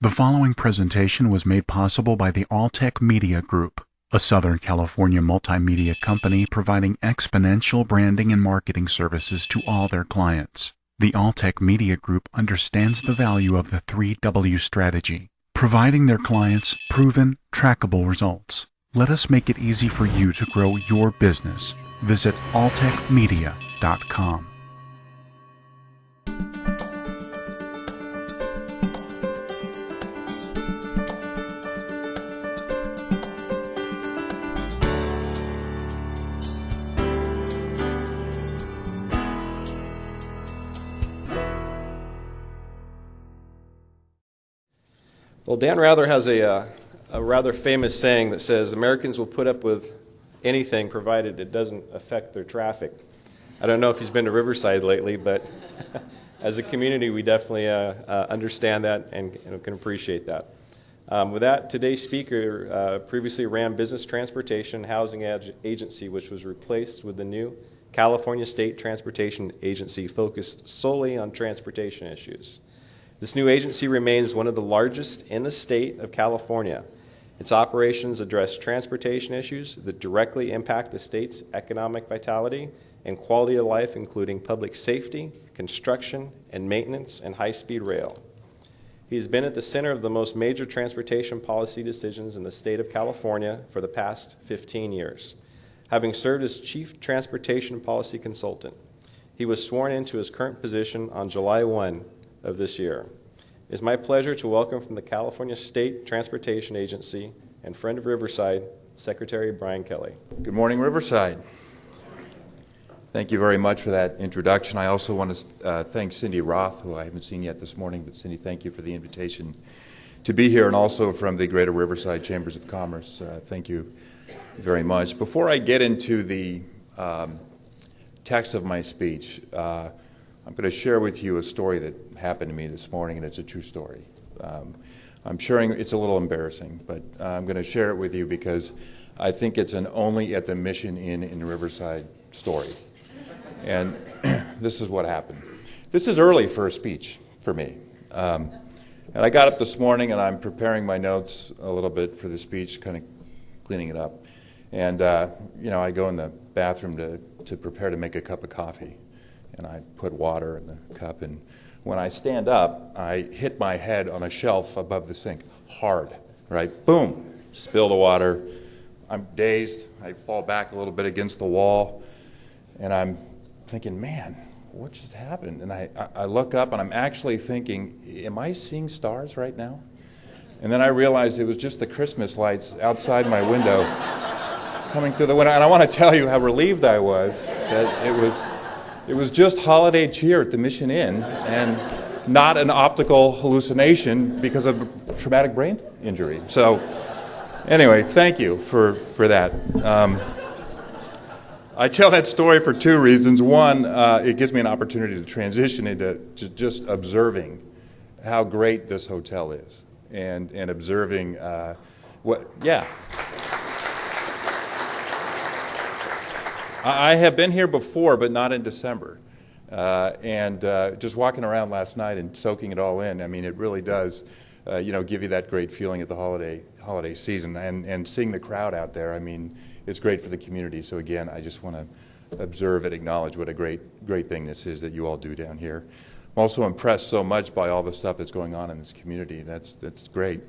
The following presentation was made possible by the Alltech Media Group, a Southern California multimedia company providing exponential branding and marketing services to all their clients. The Alltech Media Group understands the value of the 3W strategy, providing their clients proven, trackable results. Let us make it easy for you to grow your business. Visit alltechmedia.com. Well, Dan Rather has a rather famous saying that says Americans will put up with anything provided it doesn't affect their traffic. I don't know if he's been to Riverside lately, but as a community we definitely understand that and can appreciate that. With that, today's speaker previously ran Business Transportation Housing Agency, which was replaced with the new California State Transportation Agency focused solely on transportation issues. This new agency remains one of the largest in the state of California. Its operations address transportation issues that directly impact the state's economic vitality and quality of life, including public safety, construction, and maintenance, and high-speed rail. He has been at the center of the most major transportation policy decisions in the state of California for the past 15 years, having served as Chief Transportation Policy Consultant. He was sworn into his current position on July 1 of this year. It is my pleasure to welcome from the California State Transportation Agency and friend of Riverside, Secretary Brian Kelly. Good morning, Riverside. Thank you very much for that introduction. I also want to thank Cindy Roth, who I haven't seen yet this morning, but Cindy, thank you for the invitation to be here, and also from the Greater Riverside Chambers of Commerce. Thank you very much. Before I get into the text of my speech, I'm going to share with you a story that happened to me this morning, and it's a true story. I'm sharing, it's a little embarrassing, but I'm going to share it with you because I think it's an only at the Mission Inn in Riverside story. And this is what happened. This is early for a speech for me. And I got up this morning and I'm preparing my notes a little bit for the speech, kind of cleaning it up. And, I go in the bathroom to prepare to make a cup of coffee. And I put water in the cup, and when I stand up, I hit my head on a shelf above the sink, hard, right? Boom, spill the water. I'm dazed. I fall back a little bit against the wall, and I'm thinking, man, what just happened? And I look up, and I'm actually thinking, am I seeing stars right now? And then I realized it was just the Christmas lights outside my window coming through the window. And I want to tell you how relieved I was that it was just holiday cheer at the Mission Inn and not an optical hallucination because of traumatic brain injury. So anyway, thank you for that. I tell that story for two reasons. One, it gives me an opportunity to transition into just observing how great this hotel is and observing I have been here before, but not in December. And just walking around last night and soaking it all in, I mean, it really does, give you that great feeling at the holiday season. And seeing the crowd out there, I mean, it's great for the community. So again, I just want to observe and acknowledge what a great thing this is that you all do down here. I'm also impressed so much by all the stuff that's going on in this community. That's great.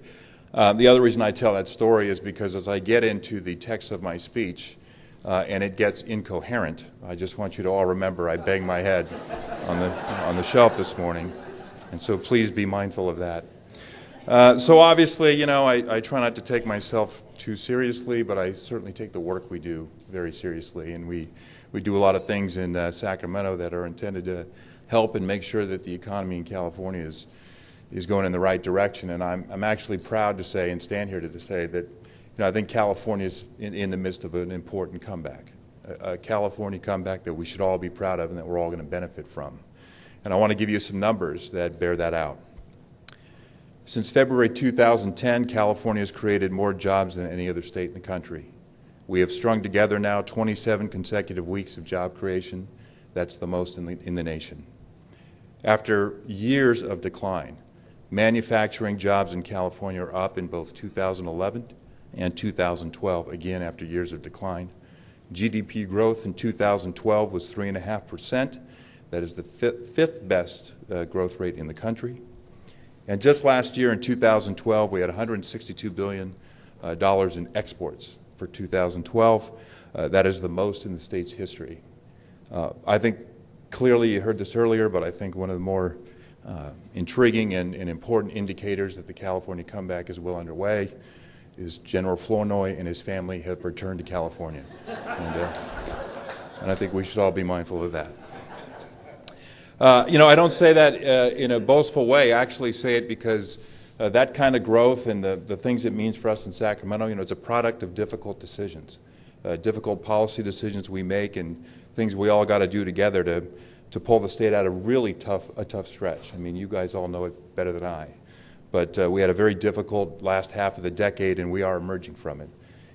The other reason I tell that story is because as I get into the text of my speech, and it gets incoherent, I just want you to all remember I banged my head on the shelf this morning, and so please be mindful of that. So obviously, I try not to take myself too seriously, but I certainly take the work we do very seriously, and we do a lot of things in Sacramento that are intended to help and make sure that the economy in California is going in the right direction. And I'm actually proud to say and stand here to say that I think California is in the midst of an important comeback, a California comeback that we should all be proud of and that we're all going to benefit from. And I want to give you some numbers that bear that out. Since February 2010, California has created more jobs than any other state in the country. We have strung together now 27 consecutive weeks of job creation. That's the most in the nation. After years of decline, Manufacturing jobs in California are up in both 2011 and 2012, again after years of decline. GDP growth in 2012 was 3.5%. That is the fifth best growth rate in the country. And just last year in 2012, we had $162 billion in exports for 2012. That is the most in the state's history. I think clearly you heard this earlier, but I think one of the more intriguing and important indicators that the California comeback is well underway is General Flournoy and his family have returned to California. And I think we should all be mindful of that. I don't say that in a boastful way. I actually say it because that kind of growth and the things it means for us in Sacramento, it's a product of difficult decisions, difficult policy decisions we make and things we all got to do together to pull the state out of a tough stretch. I mean, you guys all know it better than I. But we had a very difficult last half of the decade, and we are emerging from it.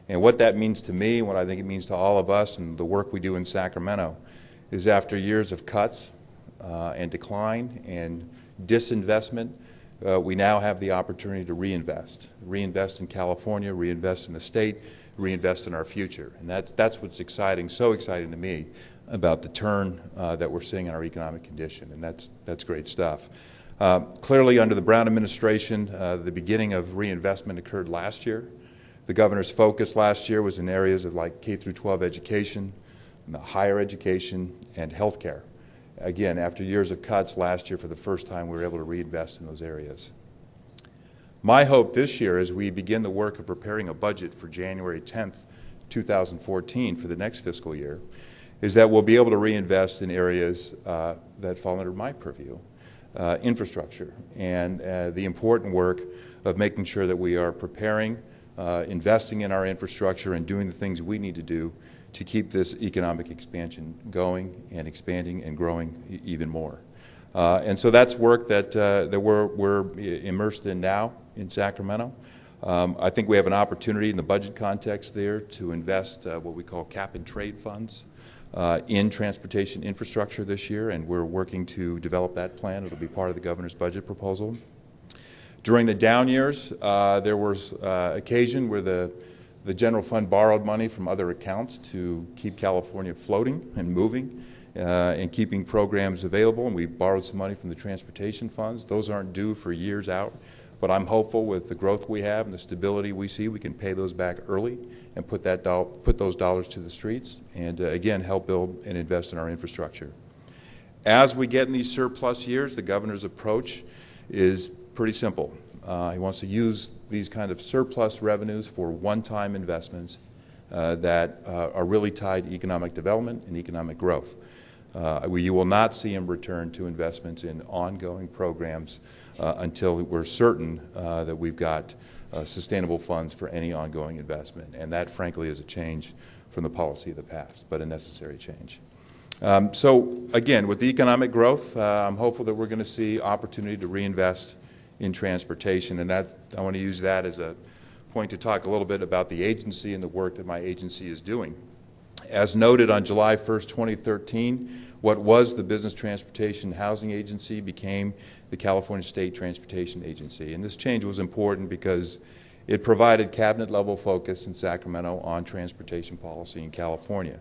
And what that means to me, what I think it means to all of us and the work we do in Sacramento, is after years of cuts and decline and disinvestment, we now have the opportunity to reinvest in California, reinvest in the state, reinvest in our future. And that's what's exciting, so exciting to me about the turn that we're seeing in our economic condition, and that's great stuff. Clearly, under the Brown administration, the beginning of reinvestment occurred last year. The governor's focus last year was in areas of like K-12 education, higher education, and health care. Again, after years of cuts last year, for the first time, we were able to reinvest in those areas. My hope this year, as we begin the work of preparing a budget for January 10th, 2014, for the next fiscal year, is that we'll be able to reinvest in areas that fall under my purview. Infrastructure and the important work of making sure that we are preparing, investing in our infrastructure and doing the things we need to do to keep this economic expansion going and expanding and growing even more. And so that's work that we're immersed in now in Sacramento. I think we have an opportunity in the budget context there to invest what we call cap-and-trade funds in transportation infrastructure this year, and we're working to develop that plan. It'll be part of the governor's budget proposal. During the down years, there was occasion where the general fund borrowed money from other accounts to keep California floating and moving and keeping programs available, and we borrowed some money from the transportation funds. Those aren't due for years out, but I'm hopeful with the growth we have and the stability we see, we can pay those back early and put those dollars to the streets and, again, help build and invest in our infrastructure. As we get in these surplus years, the governor's approach is pretty simple. He wants to use these kind of surplus revenues for one-time investments that are really tied to economic development and economic growth. You will not see him return to investments in ongoing programs until we're certain that we've got sustainable funds for any ongoing investment. And that, frankly, is a change from the policy of the past, but a necessary change. So, again, with the economic growth, I'm hopeful that we're going to see opportunity to reinvest in transportation. And I want to use that as a point to talk a little bit about the agency and the work that my agency is doing. As noted on July 1st, 2013, what was the Business Transportation Housing Agency became the California State Transportation Agency. And this change was important because it provided cabinet-level focus in Sacramento on transportation policy in California.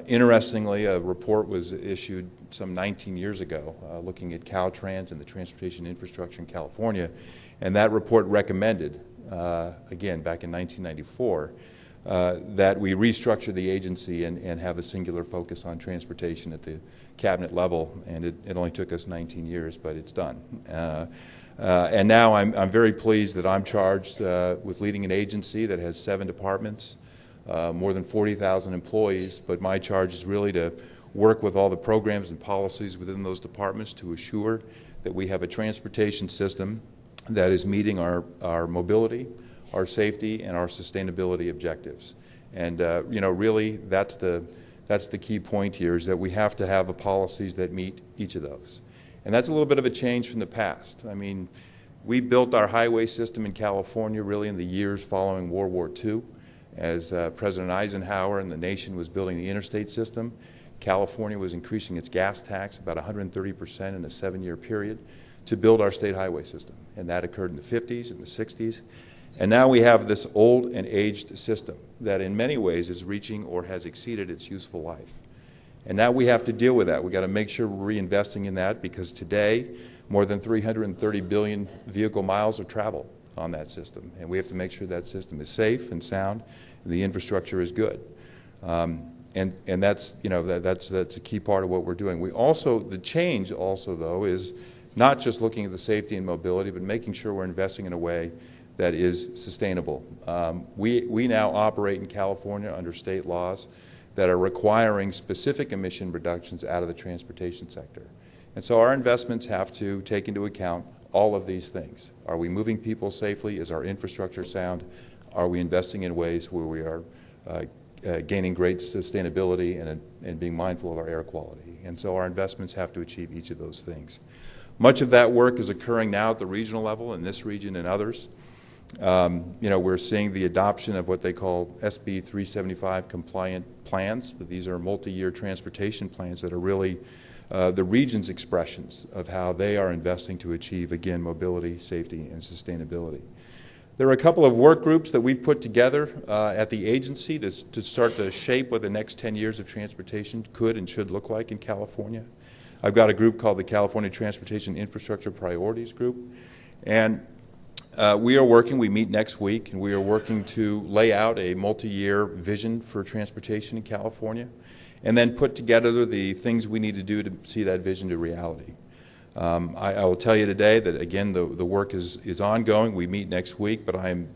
Interestingly, a report was issued some 19 years ago looking at Caltrans and the transportation infrastructure in California, and that report recommended, again, back in 1994, that we restructure the agency and have a singular focus on transportation at the cabinet level, and it only took us 19 years, but it's done. And now I'm very pleased that I'm charged with leading an agency that has 7 departments, more than 40,000 employees, but my charge is really to work with all the programs and policies within those departments to assure that we have a transportation system that is meeting our mobility, our safety, and our sustainability objectives. And really, that's the key point here, is that we have to have policies that meet each of those. And that's a little bit of a change from the past. I mean, we built our highway system in California really in the years following World War II. As President Eisenhower and the nation was building the interstate system, California was increasing its gas tax about 130% in a 7-year period to build our state highway system. and that occurred in the 50s and the 60s. And now we have this old and aged system that in many ways is reaching or has exceeded its useful life. And now we have to deal with that. We've got to make sure we're reinvesting in that, because today more than 330 billion vehicle miles are traveled on that system. And we have to make sure that system is safe and sound and the infrastructure is good. And that's, you know, that's a key part of what we're doing. The change also, though, is not just looking at the safety and mobility, but making sure we're investing in a way that is sustainable. We now operate in California under state laws that are requiring specific emission reductions out of the transportation sector. And so our investments have to take into account all of these things. Are we moving people safely? Is our infrastructure sound? Are we investing in ways where we are gaining great sustainability and being mindful of our air quality? And so our investments have to achieve each of those things. Much of that work is occurring now at the regional level in this region and others. You know, we're seeing the adoption of what they call SB 375 compliant plans, but these are multi-year transportation plans that are really the region's expressions of how they are investing to achieve, again, mobility, safety, and sustainability. There are a couple of work groups that we've put together at the agency to start to shape what the next 10 years of transportation could and should look like in California. I've got a group called the California Transportation Infrastructure Priorities Group, and we meet next week, and we are working to lay out a multi-year vision for transportation in California, and then put together the things we need to do to see that vision to reality. I will tell you today that, again, the work is ongoing. We meet next week, but I'm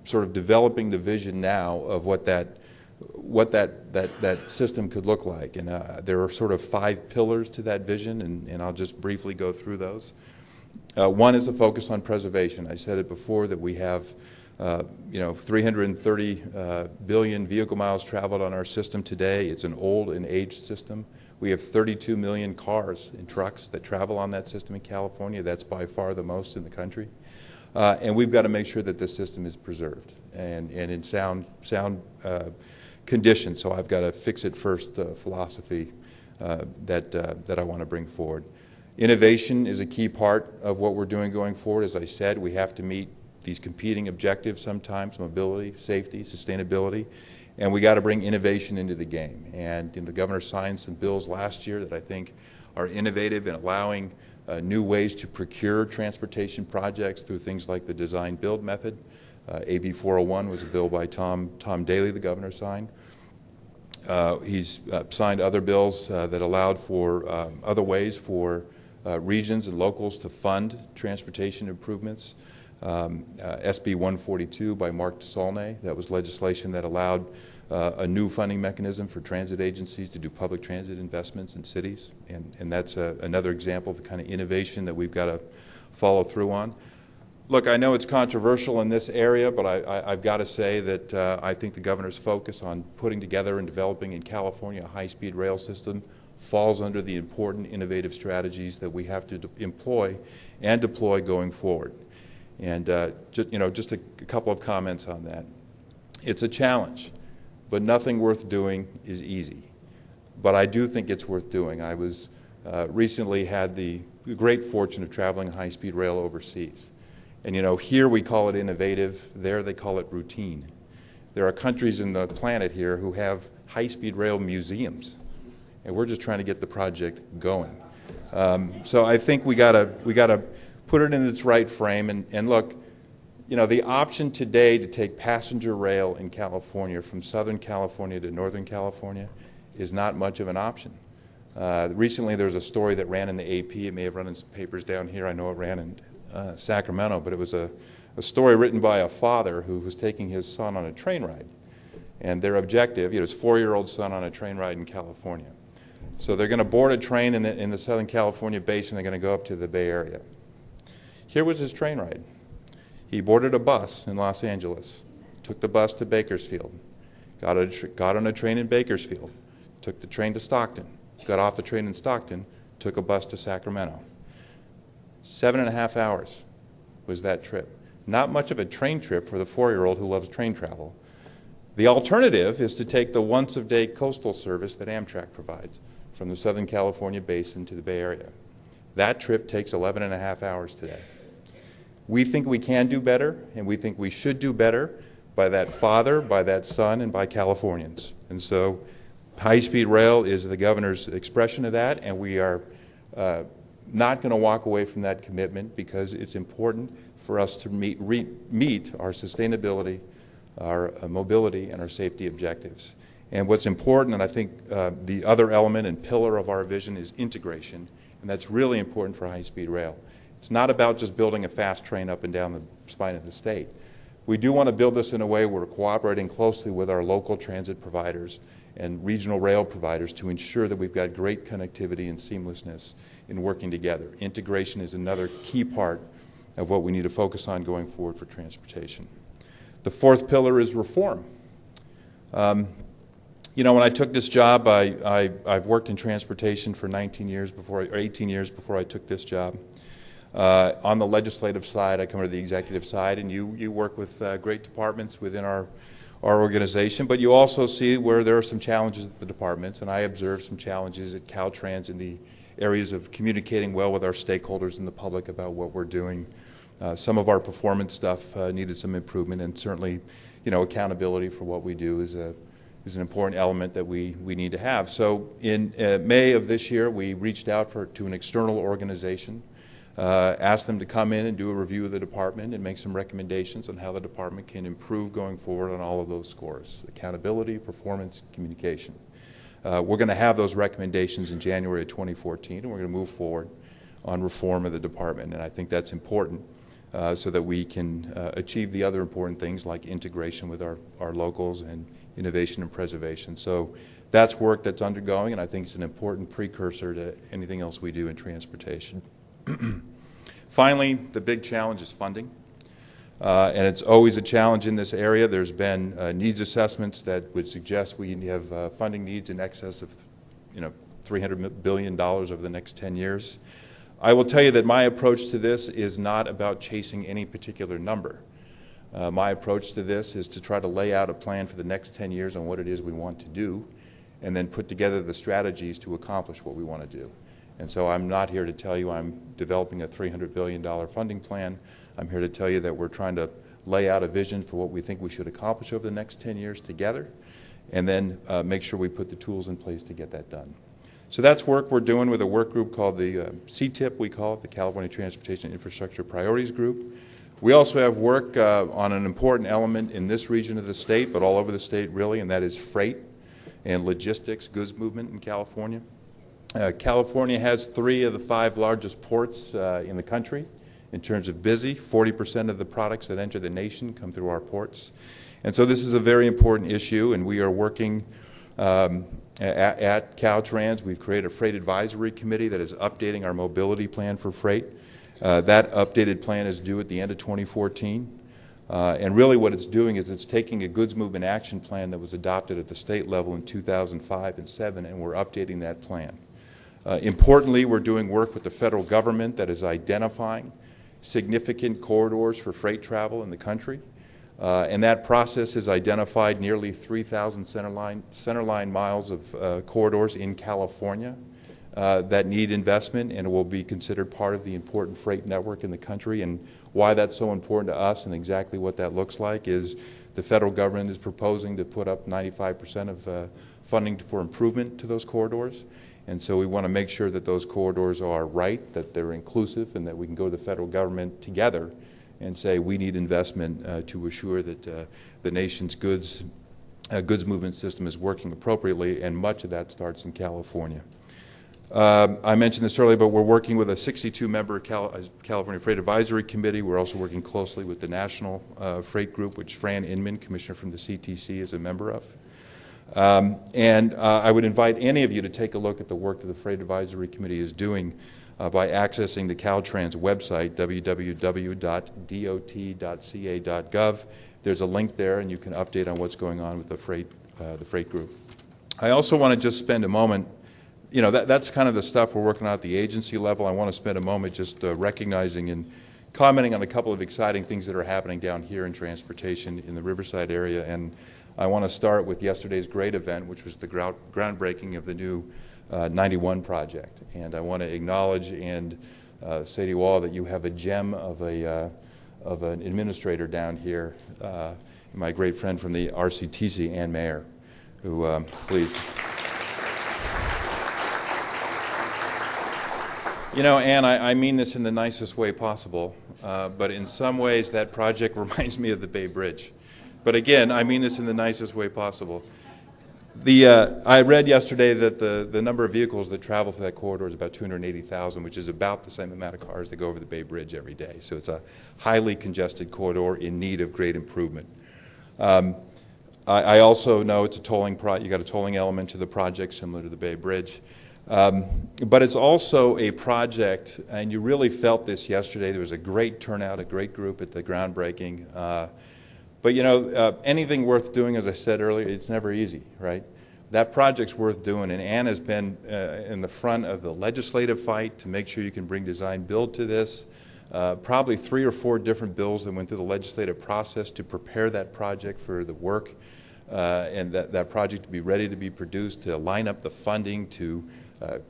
sort of developing the vision now of what that system could look like. And there are sort of 5 pillars to that vision, and I'll just briefly go through those. One is a focus on preservation. I said it before that we have 330 billion vehicle miles traveled on our system today. It's an old and aged system. We have 32 million cars and trucks that travel on that system in California. That's by far the most in the country. And we've got to make sure that this system is preserved and in sound condition. So I've got a fix-it-first philosophy that I want to bring forward. Innovation is a key part of what we're doing going forward. As I said, we have to meet these competing objectives sometimes: mobility, safety, sustainability. And we got to bring innovation into the game. And the governor signed some bills last year that I think are innovative in allowing new ways to procure transportation projects through things like the design-build method. AB 401 was a bill by Tom Daley, the governor signed. He's signed other bills that allowed for other ways for regions and locals to fund transportation improvements. SB 142 by Mark DeSaulnay, that was legislation that allowed a new funding mechanism for transit agencies to do public transit investments in cities, and that's another example of the kind of innovation that we've got to follow through on. Look, I know it's controversial in this area, but I've got to say that I think the governor's focus on putting together and developing in California a high-speed rail system falls under the important innovative strategies that we have to employ and deploy going forward. And just a couple of comments on that. It's a challenge, but nothing worth doing is easy. But I do think it's worth doing. I was recently had the great fortune of traveling high-speed rail overseas. And here we call it innovative, there they call it routine. There are countries in the planet here who have high-speed rail museums, and we're just trying to get the project going. So I think we gotta put it in its right frame. And look, the option today to take passenger rail in California from Southern California to Northern California is not much of an option. Recently there was a story that ran in the AP. It may have run in some papers down here. I know it ran in Sacramento, but it was a story written by a father who was taking his son on a train ride. And their objective, his 4-year-old son on a train ride in California. So they're going to board a train in the Southern California basin. They're going to go up to the Bay Area. Here was his train ride. He boarded a bus in Los Angeles, took the bus to Bakersfield, got on a train in Bakersfield, took the train to Stockton, got off the train in Stockton, took a bus to Sacramento. 7.5 hours was that trip. Not much of a train trip for the 4-year-old who loves train travel. The alternative is to take the once-a-day coastal service that Amtrak provides from the Southern California basin to the Bay Area. That trip takes 11.5 hours today. We think we can do better, and we think we should do better by that father, by that son, and by Californians. And so high-speed rail is the governor's expression of that, and we are not going to walk away from that commitment because it's important for us to meet our sustainability, our mobility, and our safety objectives. And what's important, and I think the other element and pillar of our vision is integration, and that's really important for high-speed rail. It's not about just building a fast train up and down the spine of the state. We do want to build this in a way where we're cooperating closely with our local transit providers and regional rail providers to ensure that we've got great connectivity and seamlessness in working together. Integration is another key part of what we need to focus on going forward for transportation. The fourth pillar is reform. You know, when I took this job, I've worked in transportation for 18 years before I took this job. On the legislative side, I come to the executive side, and you work with great departments within our organization, but you also see where there are some challenges at the departments, and I observed some challenges at Caltrans in the areas of communicating well with our stakeholders and the public about what we're doing. Some of our performance stuff needed some improvement, and certainly, you know, accountability for what we do is an important element that we need to have. So in May of this year, we reached out to an external organization, asked them to come in and do a review of the department and make some recommendations on how the department can improve going forward on all of those scores: accountability, performance, communication. We're going to have those recommendations in January of 2014, and we're going to move forward on reform of the department. And I think that's important so that we can achieve the other important things like integration with our locals and innovation and preservation. So that's work that's undergoing, and I think it's an important precursor to anything else we do in transportation. Finally, the big challenge is funding. And it's always a challenge in this area. There's been needs assessments that would suggest we have funding needs in excess of, $300 billion over the next 10 years. I will tell you that my approach to this is not about chasing any particular number. My approach to this is to try to lay out a plan for the next 10 years on what it is we want to do, and then put together the strategies to accomplish what we want to do. And so I'm not here to tell you I'm developing a $300 billion funding plan. I'm here to tell you that we're trying to lay out a vision for what we think we should accomplish over the next 10 years together, and then make sure we put the tools in place to get that done. So that's work we're doing with a work group called the CTIP, we call it, the California Transportation Infrastructure Priorities Group. We also have work on an important element in this region of the state, but all over the state really, and that is freight and logistics, goods movement in California. California has 3 of the 5 largest ports in the country in terms of busy. 40% of the products that enter the nation come through our ports. And so this is a very important issue, and we are working at Caltrans. We've created a freight advisory committee that is updating our mobility plan for freight. That updated plan is due at the end of 2014. And really what it's doing is it's taking a goods movement action plan that was adopted at the state level in 2005 and 2007, and we're updating that plan. Importantly, we're doing work with the federal government that is identifying significant corridors for freight travel in the country. And that process has identified nearly 3,000 centerline miles of corridors in California that need investment and will be considered part of the important freight network in the country. And why that's so important to us and exactly what that looks like is the federal government is proposing to put up 95% of funding for improvement to those corridors. And so we want to make sure that those corridors are right, that they're inclusive, and that we can go to the federal government together and say we need investment to assure that the nation's goods movement system is working appropriately, and much of that starts in California. I mentioned this earlier, but we're working with a 62-member California Freight Advisory Committee. We're also working closely with the National Freight Group, which Fran Inman, Commissioner from the CTC, is a member of. And I would invite any of you to take a look at the work that the Freight Advisory Committee is doing by accessing the Caltrans website, www.dot.ca.gov. There's a link there, and you can update on what's going on with the freight group. I also want to just spend a moment, that's kind of the stuff we're working on at the agency level. I want to spend a moment just recognizing and commenting on a couple of exciting things that are happening down here in transportation in the Riverside area. And I want to start with yesterday's great event, which was the groundbreaking of the new 91 project. And I want to acknowledge and say to you all that you have a gem of a of an administrator down here, my great friend from the RCTC, Ann Mayer, who, please. You know, Ann, I mean this in the nicest way possible, but in some ways that project reminds me of the Bay Bridge. But again, I mean this in the nicest way possible. I read yesterday that the number of vehicles that travel through that corridor is about 280,000, which is about the same amount of cars that go over the Bay Bridge every day. So it's a highly congested corridor in need of great improvement. I also know it's a tolling you got a tolling element to the project similar to the Bay Bridge. But it's also a project, and you really felt this yesterday. There was a great turnout, a great group at the groundbreaking. But you know, anything worth doing, as I said earlier, it's never easy, right? That project's worth doing, and Ann has been in the front of the legislative fight to make sure you can bring design build to this. Probably 3 or 4 different bills that went through the legislative process to prepare that project for the work, and that project to be ready to be produced, to line up the funding, to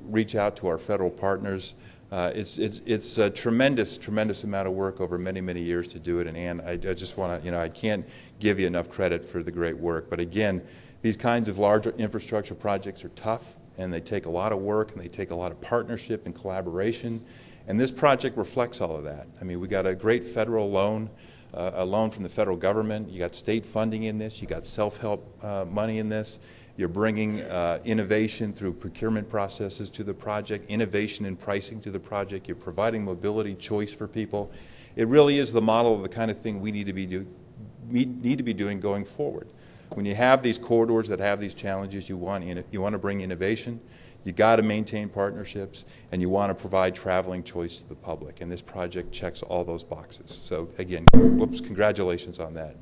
reach out to our federal partners. It's a tremendous amount of work over many, many years to do it. And Ann, I just want to, you know, I can't give you enough credit for the great work. But again, these kinds of larger infrastructure projects are tough, and they take a lot of work, and they take a lot of partnership and collaboration. And this project reflects all of that. I mean, we got a great federal loan, a loan from the federal government. You got state funding in this. You got self-help money in this. You're bringing innovation through procurement processes to the project, innovation in pricing to the project. You're providing mobility choice for people. It really is the model of the kind of thing we need to be doing going forward. When you have these corridors that have these challenges, you want to bring innovation. You got to maintain partnerships, and you want to provide traveling choice to the public. And this project checks all those boxes. So again, congratulations on that.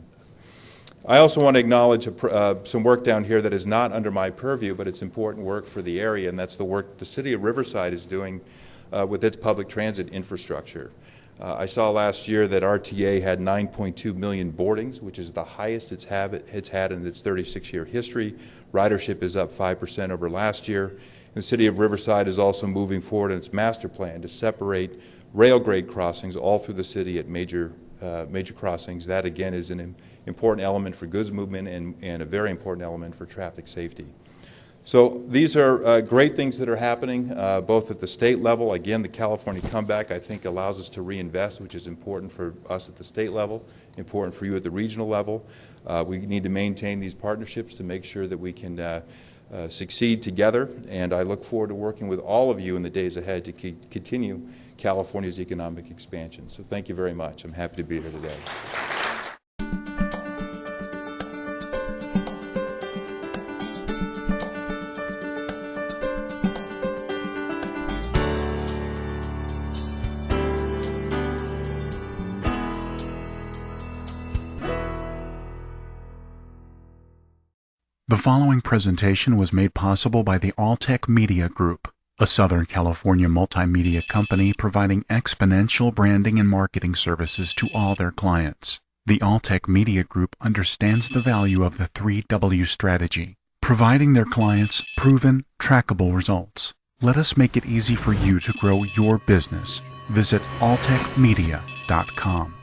I also want to acknowledge some work down here that is not under my purview, but it's important work for the area, and that's the work the city of Riverside is doing with its public transit infrastructure. I saw last year that RTA had 9.2 million boardings, which is the highest it's had in its 36-year history. Ridership is up 5% over last year. The city of Riverside is also moving forward in its master plan to separate rail grade crossings all through the city at major crossings. That, again, is an important element for goods movement and a very important element for traffic safety. So these are great things that are happening, both at the state level. Again, the California comeback, I think, allows us to reinvest, which is important for us at the state level, important for you at the regional level. We need to maintain these partnerships to make sure that we can succeed together, and I look forward to working with all of you in the days ahead to continue California's economic expansion. So thank you very much. I'm happy to be here today. The following presentation was made possible by the Alltech Media Group, a Southern California multimedia company providing exponential branding and marketing services to all their clients. The Alltech Media Group understands the value of the 3W strategy, providing their clients proven, trackable results. Let us make it easy for you to grow your business. Visit alltechmedia.com.